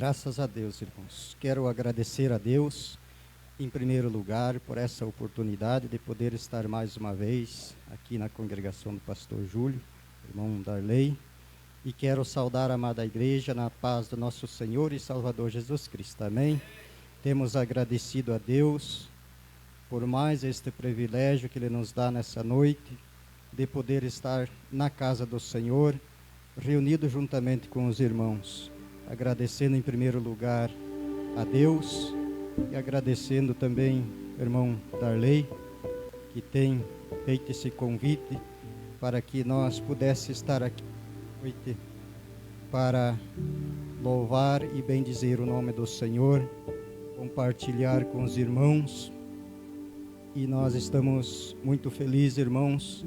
Graças a Deus, irmãos. Quero agradecer a Deus, em primeiro lugar, por essa oportunidade de poder estar mais uma vez aqui na congregação do pastor Júlio, irmão Darley, e quero saudar a amada igreja na paz do nosso Senhor e Salvador Jesus Cristo. Amém? Temos agradecido a Deus por mais este privilégio que Ele nos dá nessa noite, de poder estar na casa do Senhor, reunido juntamente com os irmãos, agradecendo em primeiro lugar a Deus e agradecendo também o irmão Darley, que tem feito esse convite para que nós pudéssemos estar aqui hoje para louvar e bendizer o nome do Senhor, compartilhar com os irmãos. E nós estamos muito felizes, irmãos,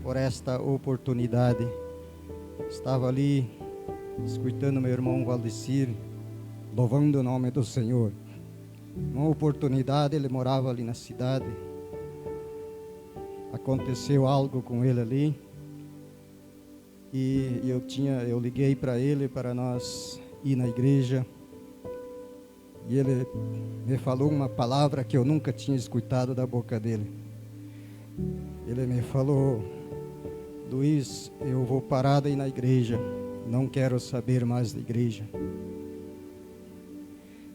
por esta oportunidade. Estava ali escutando meu irmão Valdecir, louvando o nome do Senhor. Uma oportunidade, ele morava ali na cidade. Aconteceu algo com ele ali. E eu liguei para ele para nós ir na igreja. E ele me falou uma palavra que eu nunca tinha escutado da boca dele. Ele me falou: Luiz, eu vou parar de ir na igreja. Não quero saber mais da igreja.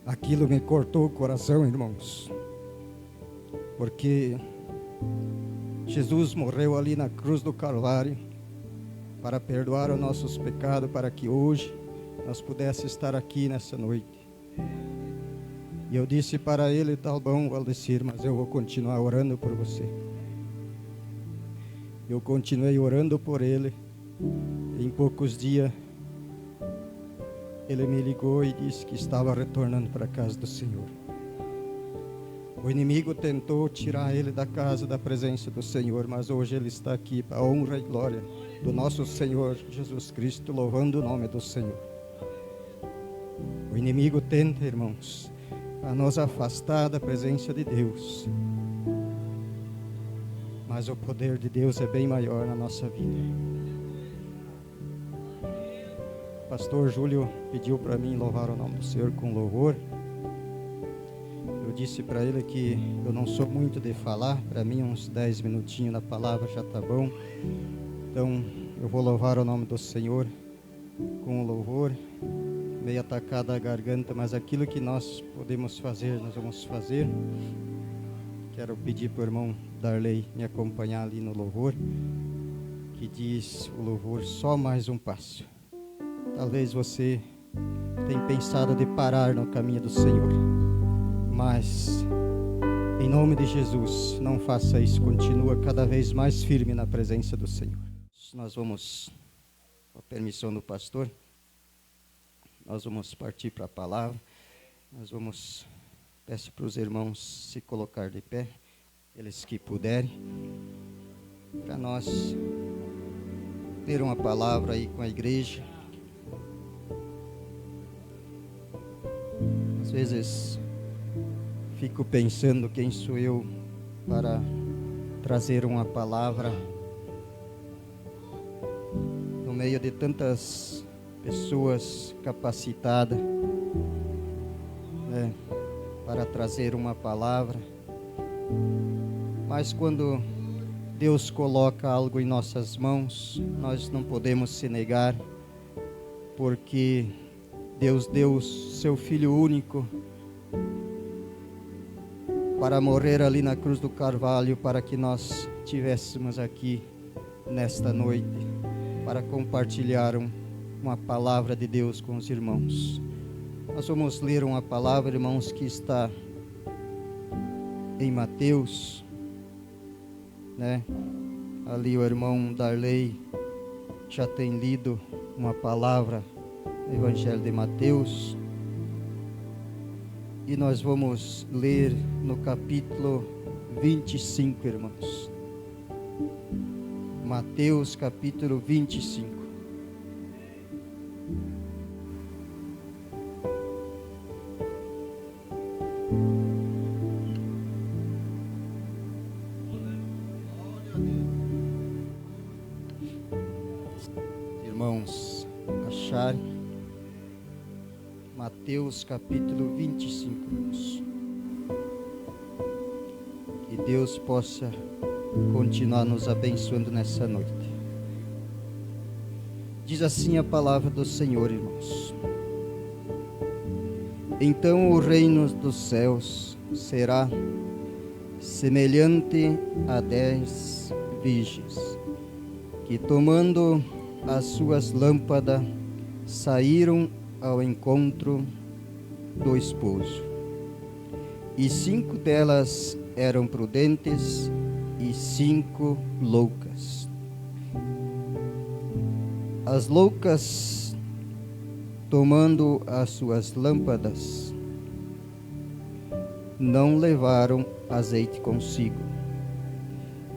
Aquilo me cortou o coração, irmãos. Porque Jesus morreu ali na cruz do Calvário para perdoar os nossos pecados, para que hoje nós pudéssemos estar aqui nessa noite. E eu disse para ele: tá bom, Valdecir, mas eu vou continuar orando por você. Eu continuei orando por ele. Em poucos dias, ele me ligou e disse que estava retornando para a casa do Senhor. O inimigo tentou tirar ele da casa, da presença do Senhor, mas hoje ele está aqui para a honra e glória do nosso Senhor Jesus Cristo, louvando o nome do Senhor. O inimigo tenta, irmãos, a nos afastar da presença de Deus, mas o poder de Deus é bem maior na nossa vida. O pastor Júlio pediu para mim louvar o nome do Senhor com louvor. Eu disse para ele que eu não sou muito de falar, para mim uns 10 minutinhos na palavra já está bom. Então eu vou louvar o nome do Senhor com louvor, meio atacada a garganta, mas aquilo que nós podemos fazer, nós vamos fazer. Quero pedir para o irmão Darley me acompanhar ali no louvor, que diz o louvor: só mais um passo. Talvez você tenha pensado de parar no caminho do Senhor, mas em nome de Jesus, não faça isso, continua cada vez mais firme na presença do Senhor. Nós vamos, com a permissão do pastor, nós vamos partir para a palavra. Peço para os irmãos se colocar de pé, eles que puderem, para nós ter uma palavra aí com a igreja. Às vezes fico pensando quem sou eu para trazer uma palavra no meio de tantas pessoas capacitadas, né, para trazer uma palavra. Mas quando Deus coloca algo em nossas mãos, nós não podemos se negar, porque Deus deu seu Filho único para morrer ali na cruz do Calvário, para que nós estivéssemos aqui nesta noite, para compartilhar uma palavra de Deus com os irmãos. Nós vamos ler uma palavra, irmãos, que está em Mateus, né? Ali o irmão Darley já tem lido uma palavra no Evangelho de Mateus, e nós vamos ler no capítulo 25, irmãos. Mateus capítulo 25. Irmãos, acharem Mateus capítulo 25. Que Deus possa continuar nos abençoando nessa noite. Diz assim a palavra do Senhor, irmãos. Então o reino dos céus será semelhante a 10 virgens, que tomando as suas lâmpadas, saíram ao encontro do esposo. E 5 delas eram prudentes e 5 loucas. As loucas, tomando as suas lâmpadas, não levaram azeite consigo,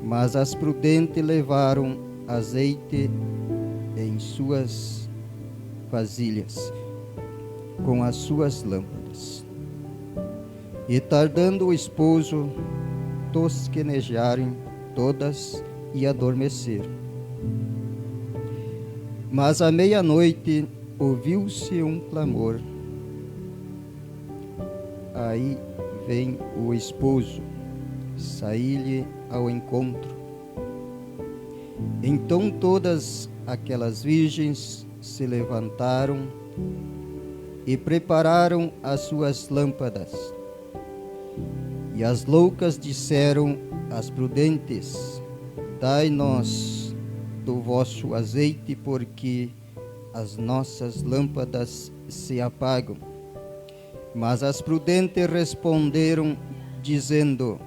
mas as prudentes levaram azeite em suas vasilhas, com as suas lâmpadas. E tardando o esposo, tosquenejaram todas e adormeceram. Mas à meia-noite ouviu-se um clamor: aí vem o esposo, saí-lhe ao encontro. Então todas aquelas virgens se levantaram e prepararam as suas lâmpadas. E as loucas disseram às prudentes: dai-nos do vosso azeite, porque as nossas lâmpadas se apagam. Mas as prudentes responderam, dizendo: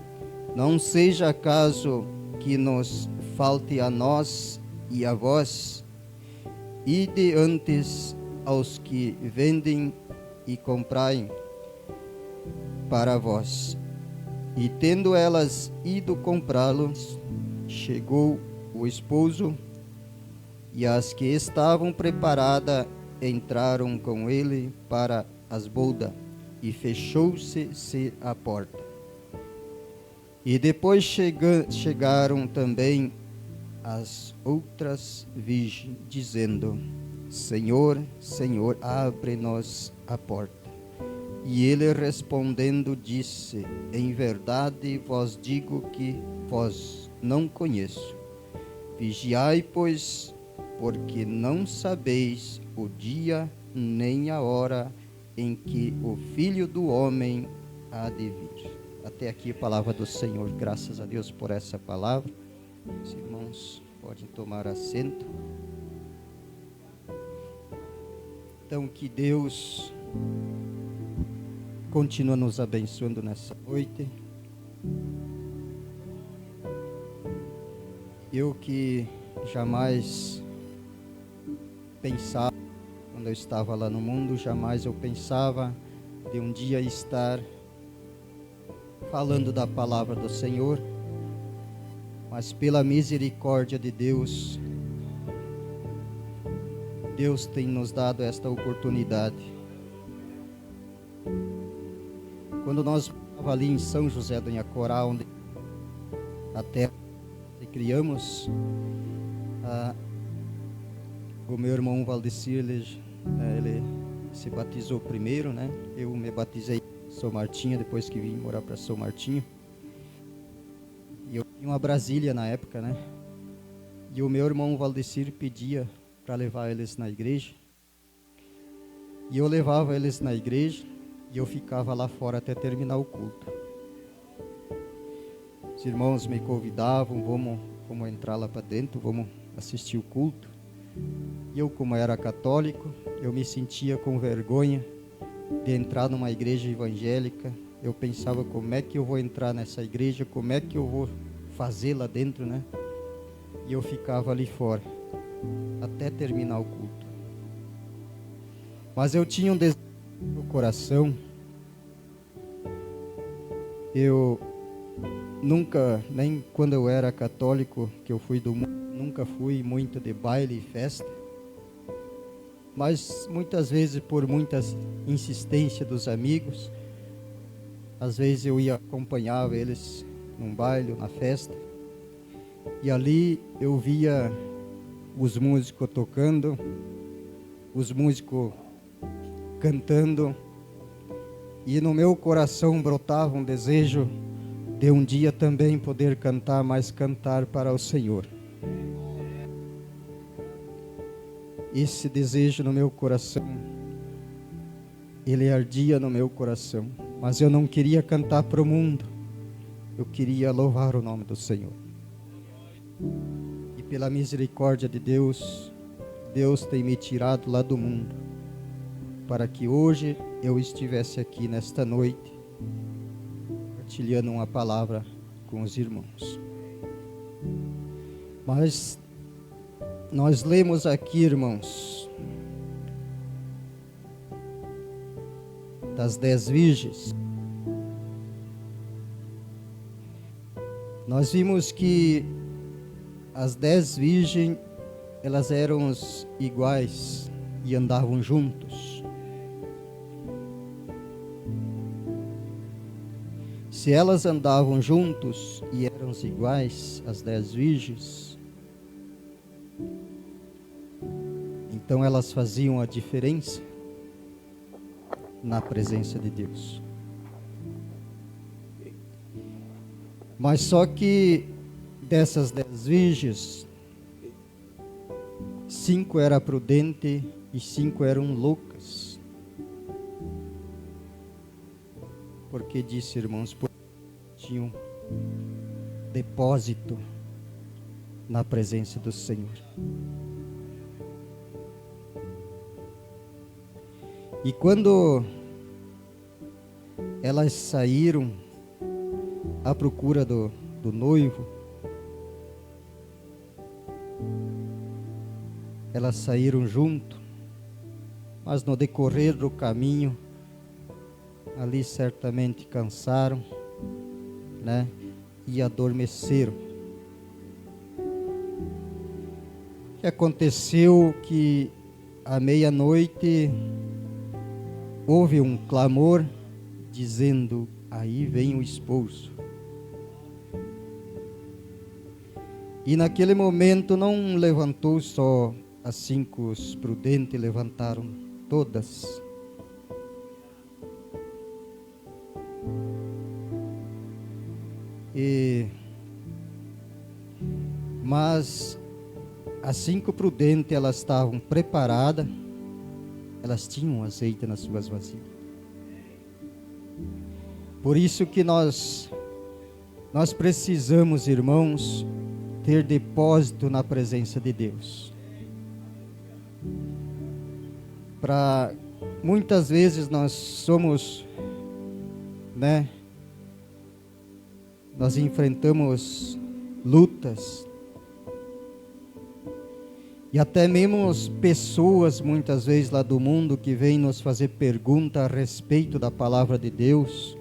não seja acaso que nos falte a nós e a vós. Ide antes aos que vendem e comprai para vós. E tendo elas ido comprá-los, chegou o esposo, e as que estavam preparadas entraram com ele para as bodas, e fechou-se a porta. E depois chegaram também as outras virgens, dizendo: Senhor, Senhor, abre-nos a porta. E ele respondendo disse: em verdade vos digo que vos não conheço. Vigiai, pois, porque não sabeis o dia nem a hora em que o Filho do Homem há de vir. Até aqui a palavra do Senhor. Graças a Deus por essa palavra. Os irmãos podem tomar assento. Então, que Deus continue nos abençoando nessa noite. Eu que jamais pensava, quando eu estava lá no mundo, jamais eu pensava de um dia estar falando da palavra do Senhor. Mas pela misericórdia de Deus, Deus tem nos dado esta oportunidade. Quando nós estávamos ali em São José do Inhacorá, onde a terra que criamos, o meu irmão Valdecir, ele se batizou primeiro, né? Eu me batizei em São Martinho, depois que vim morar para São Martinho. E eu tinha uma Brasília na época, né? E o meu irmão Valdecir pedia para levar eles na igreja. E eu levava eles na igreja e eu ficava lá fora até terminar o culto. Os irmãos me convidavam: vamos entrar lá para dentro, vamos assistir o culto. E eu, como era católico, eu me sentia com vergonha de entrar numa igreja evangélica. Eu pensava: como é que eu vou entrar nessa igreja, como é que eu vou fazer lá dentro, né? E eu ficava ali fora até terminar o culto. Mas eu tinha um desejo no coração. Eu nunca, nem quando eu era católico, que eu fui do mundo, nunca fui muito de baile e festa. Mas muitas vezes, por muitas insistências dos amigos, às vezes eu acompanhava eles num baile, na festa, e ali eu via os músicos tocando, os músicos cantando, E no meu coração brotava um desejo de um dia também poder cantar, mas cantar para o Senhor. Esse desejo no meu coração, ele ardia no meu coração, mas eu não queria cantar para o mundo, eu queria louvar o nome do Senhor. E pela misericórdia de Deus, Deus tem me tirado lá do mundo, para que hoje eu estivesse aqui nesta noite, partilhando uma palavra com os irmãos. Mas nós lemos aqui, irmãos, das 10 virgens. Nós vimos que as 10 virgens, elas eram iguais e andavam juntos. Se elas andavam juntos e eram iguais, as 10 virgens, então elas faziam a diferença na presença de Deus. Mas só que dessas 10 virgens, 5 eram prudentes e 5 eram loucas. Porque disse, irmãos, tinham depósito na presença do Senhor. E quando elas saíram à procura do noivo, elas saíram junto, mas no decorrer do caminho, ali certamente cansaram, né? E adormeceram. O que aconteceu que à meia-noite houve um clamor dizendo: aí vem o esposo. E naquele momento não levantou só as 5 prudentes, levantaram todas. Mas as 5 prudentes, elas estavam preparadas, elas tinham azeite nas suas vasilhas. Por isso que nós precisamos, irmãos, ter depósito na presença de Deus. Muitas vezes nós somos, né? Nós enfrentamos lutas. E até mesmo pessoas, muitas vezes lá do mundo, que vêm nos fazer pergunta a respeito da palavra de Deus.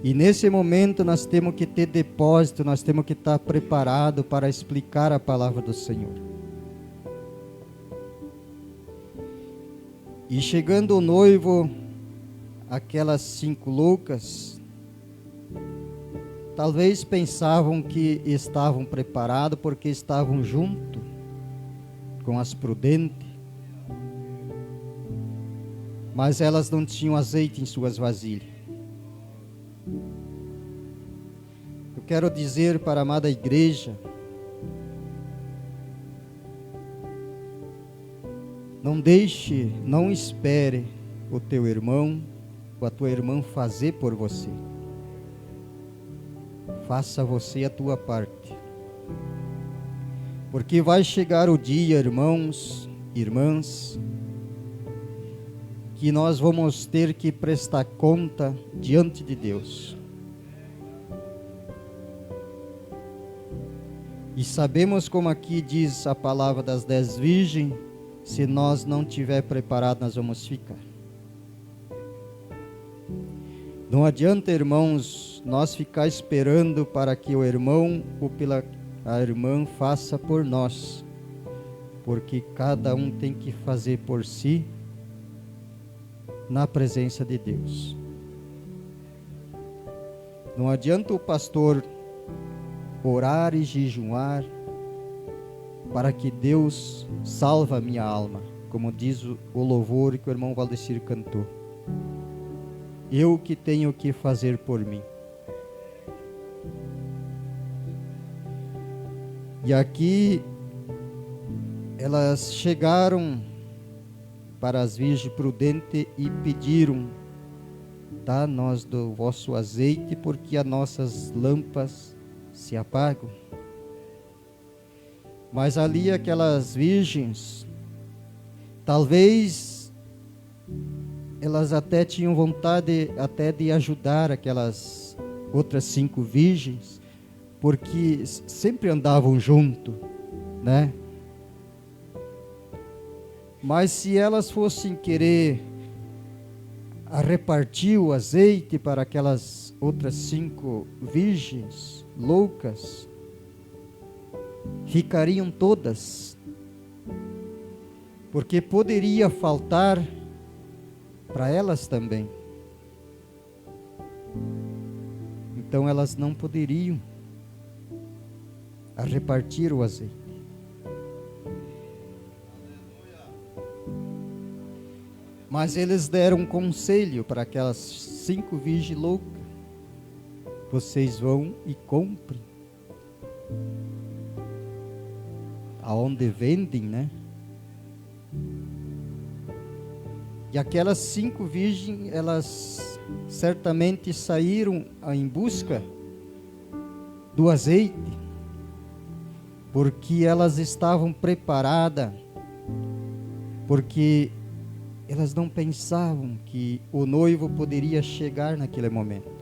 E nesse momento nós temos que ter depósito, nós temos que estar preparados para explicar a palavra do Senhor. E chegando o noivo, aquelas 5 loucas, talvez pensavam que estavam preparados porque estavam junto com as prudentes, mas elas não tinham azeite em suas vasilhas. Eu quero dizer para a amada igreja, não espere o teu irmão ou a tua irmã fazer por você. Faça você a tua parte. Porque vai chegar o dia, irmãos, irmãs, que nós vamos ter que prestar conta diante de Deus. E sabemos, como aqui diz a palavra das 10 virgens, se nós não estiver preparados, nós vamos ficar. Não adianta, irmãos, nós ficar esperando para que o irmão ou a irmã faça por nós, porque cada um tem que fazer por si na presença de Deus. Não adianta o pastor orar e jejuar para que Deus salve a minha alma, como diz o louvor que o irmão Valdecir cantou. eu que tenho que fazer por mim. E aqui elas chegaram para as virgens prudentes e pediram: dá-nos do vosso azeite, porque as nossas lâmpadas se apagam. Mas ali aquelas virgens, talvez elas até tinham vontade até de ajudar aquelas outras 5 virgens, porque sempre andavam junto, né? Mas se elas fossem querer repartir o azeite para aquelas outras 5 virgens loucas, ficariam todas, porque poderia faltar para elas também. Então elas não poderiam repartir o azeite. Mas eles deram um conselho para aquelas 5 virgens loucas: vocês vão e comprem aonde vendem, né? E aquelas 5 virgens, elas certamente saíram em busca do azeite, porque elas estavam preparadas, porque elas não pensavam que o noivo poderia chegar naquele momento.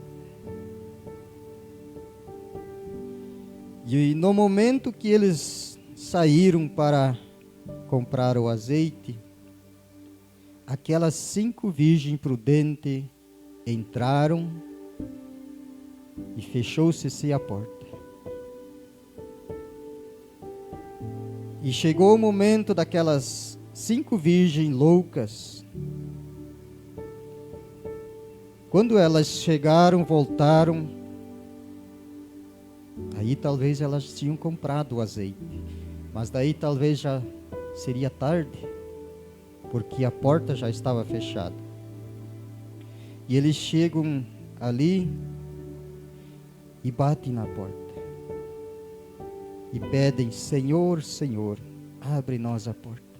E no momento que eles saíram para comprar o azeite, aquelas 5 virgens prudentes entraram e fechou-se a porta. E chegou o momento daquelas 5 virgens loucas. Quando elas chegaram, voltaram, aí talvez elas tinham comprado o azeite, mas daí talvez já seria tarde, porque a porta já estava fechada. E eles chegam ali e batem na porta e pedem: Senhor, Senhor, abre-nos a porta.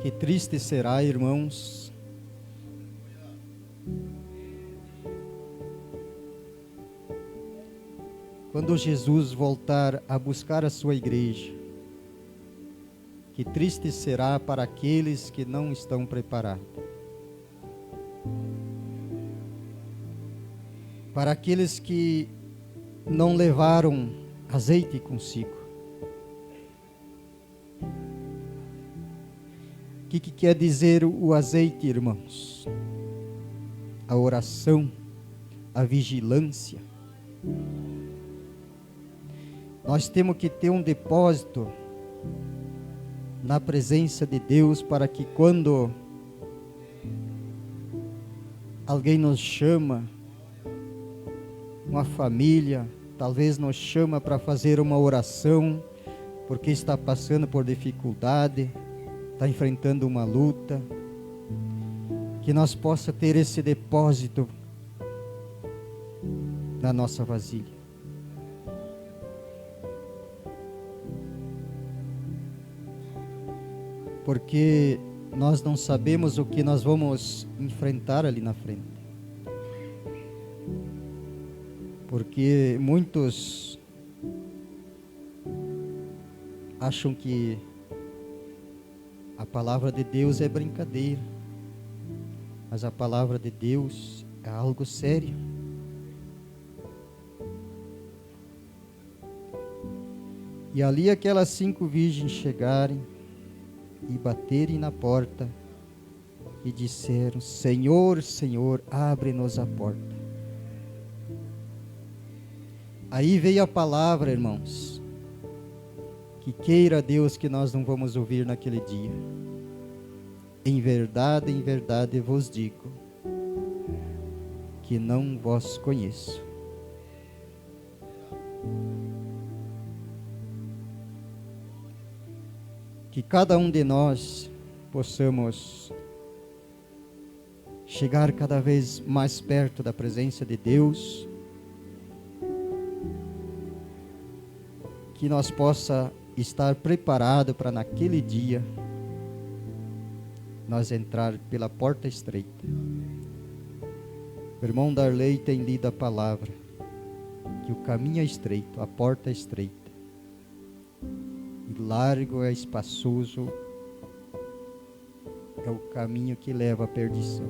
Que triste será, irmãos, quando Jesus voltar a buscar a sua igreja. Que triste será para aqueles que não estão preparados, para aqueles que não levaram azeite consigo. O que quer dizer o azeite, irmãos? A oração, a vigilância. Nós temos que ter um depósito na presença de Deus, para que quando alguém nos chama, uma família, talvez nos chama para fazer uma oração, porque está passando por dificuldade, está enfrentando uma luta, que nós possa ter esse depósito na nossa vasilha. Porque nós não sabemos o que nós vamos enfrentar ali na frente. Porque muitos acham que a palavra de Deus é brincadeira, mas a palavra de Deus é algo sério. E ali aquelas 5 virgens chegarem e baterem na porta e disseram: Senhor, Senhor, abre-nos a porta. Aí veio a palavra, irmãos, que queira Deus que nós não vamos ouvir naquele dia. Em verdade vos digo, que não vos conheço. que cada um de nós possamos chegar cada vez mais perto da presença de Deus, que nós possa estar preparado para naquele dia nós entrar pela porta estreita. O irmão Darley tem lido a palavra, que o caminho é estreito, a porta é estreita, e largo é espaçoso é o caminho que leva à perdição.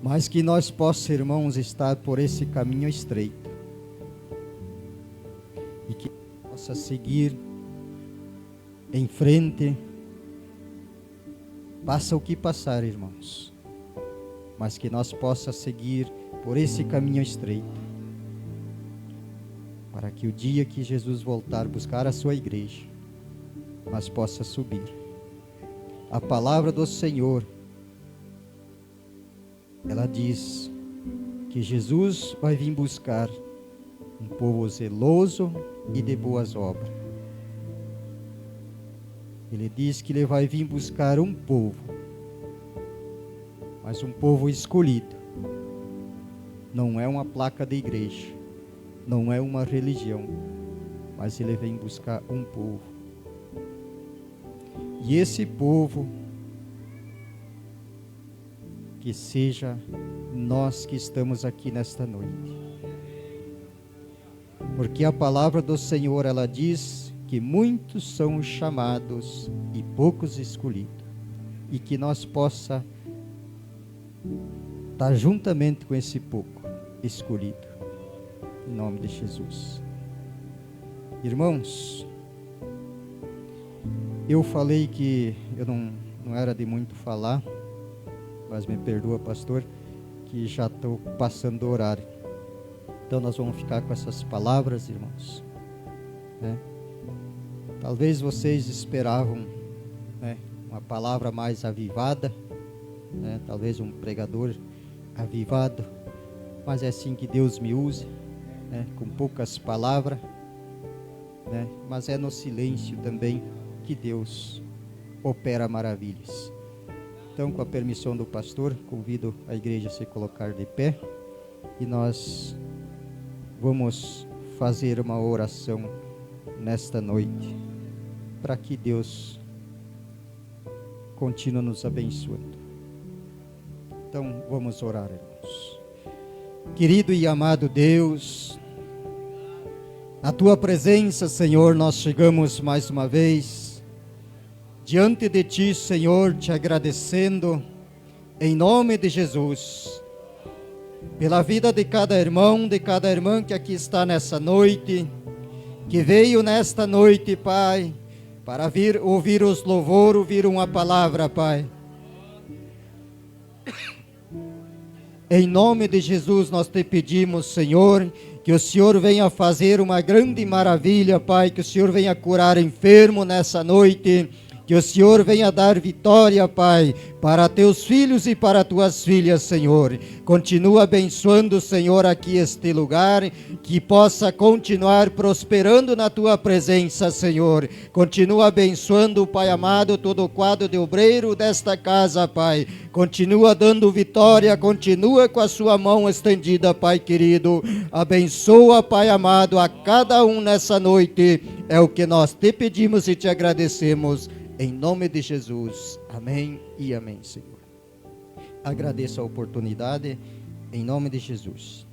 Mas que nós possamos, irmãos, estar por esse caminho estreito, e que possa seguir em frente, passa o que passar, irmãos, mas que nós possa seguir por esse caminho estreito, para que o dia que Jesus voltar buscar a sua igreja, nós possa subir. A palavra do Senhor, ela diz que Jesus vai vir buscar um povo zeloso e de boas obras. Ele diz que ele vai vir buscar um povo, mas um povo escolhido. Não é uma placa de igreja, não é uma religião, mas ele vem buscar um povo. E esse povo, que seja nós que estamos aqui nesta noite. Porque a palavra do Senhor, ela diz que muitos são os chamados e poucos escolhidos. E que nós possa estar juntamente com esse pouco escolhido. Em nome de Jesus. Irmãos, eu falei que eu não era de muito falar, mas me perdoa, pastor, que já estou passando do horário. Então nós vamos ficar com essas palavras, irmãos. Talvez vocês esperavam uma palavra mais avivada, talvez um pregador avivado, mas é assim que Deus me usa, com poucas palavras, mas é no silêncio também que Deus opera maravilhas. Então, com a permissão do pastor, convido a igreja a se colocar de pé e nós vamos fazer uma oração nesta noite, para que Deus continue nos abençoando. Então, vamos orar, irmãos. Querido e amado Deus, a Tua presença, Senhor, nós chegamos mais uma vez diante de Ti, Senhor, te agradecendo, em nome de Jesus, pela vida de cada irmão, de cada irmã que aqui está nessa noite, que veio nesta noite, Pai, para vir ouvir os louvores, ouvir uma palavra, Pai. Em nome de Jesus nós te pedimos, Senhor, que o Senhor venha fazer uma grande maravilha, Pai, que o Senhor venha curar enfermo nessa noite, que o Senhor venha dar vitória, Pai, para teus filhos e para tuas filhas, Senhor. Continua abençoando, Senhor, aqui este lugar, que possa continuar prosperando na tua presença, Senhor. Continua abençoando, Pai amado, todo o quadro de obreiro desta casa, Pai. Continua dando vitória, continua com a sua mão estendida, Pai querido. Abençoa, Pai amado, a cada um nessa noite. É o que nós te pedimos e te agradecemos. Em nome de Jesus, amém e amém, Senhor. Agradeço a oportunidade, em nome de Jesus.